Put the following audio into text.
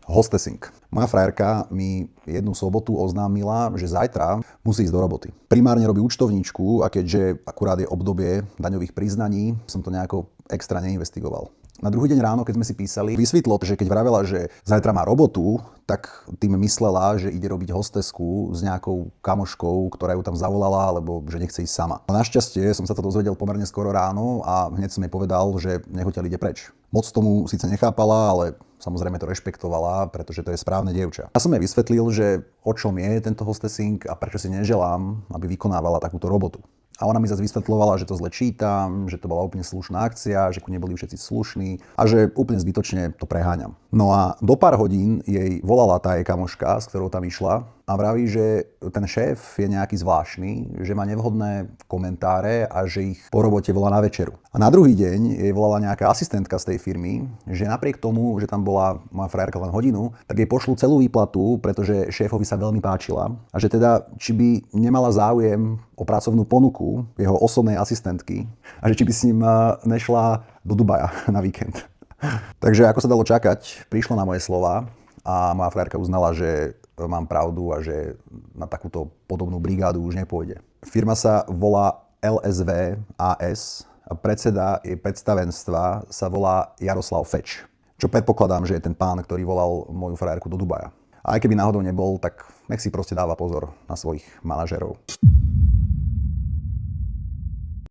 Hostessing. Moja frajerka mi jednu sobotu oznámila, že zajtra musí ísť do roboty. Primárne robí účtovníčku a keďže akurát je obdobie daňových priznaní, som to nejako extra neinvestigoval. Na druhý deň ráno, keď sme si písali, vysvetlo, že keď vravela, že zajtra má robotu, tak tým myslela, že ide robiť hostesku s nejakou kamoškou, ktorá ju tam zavolala, alebo že nechce ísť sama. A našťastie som sa to dozvedel pomerne skoro ráno a hneď som jej povedal, že nech odtiaľ ide preč. Moc tomu síce nechápala, ale samozrejme to rešpektovala, pretože to je správne dievča. Ja som jej vysvetlil, že o čom je tento hostessing a prečo si neželám, aby vykonávala takúto robotu. A ona mi zase vysvetľovala, že to zle čítam, že to bola úplne slušná akcia, že ku nej boli všetci slušní a že úplne zbytočne to preháňam. No a do pár hodín jej volala tá jej kamoška, s ktorou tam išla a vraví, že ten šéf je nejaký zvláštny, že má nevhodné komentáre a že ich po robote volá na večeru. A na druhý deň jej volala nejaká asistentka z tej firmy, že napriek tomu, že tam bola moja frajerka len hodinu, tak jej pošlu celú výplatu, pretože šéfovi sa veľmi páčila a že teda či by nemala záujem o pracovnú ponuku jeho osobnej asistentky a že či by s ním nešla do Dubaja na víkend. Takže ako sa dalo čakať, prišlo na moje slova a moja frajerka uznala, že mám pravdu a že na takúto podobnú brigádu už nepôjde. Firma sa volá LSV AS a predseda jej predstavenstva sa volá Jaroslav Feč. Čo predpokladám, že je ten pán, ktorý volal moju frajerku do Dubaja. A aj keby náhodou nebol, tak nech si proste dáva pozor na svojich manažerov.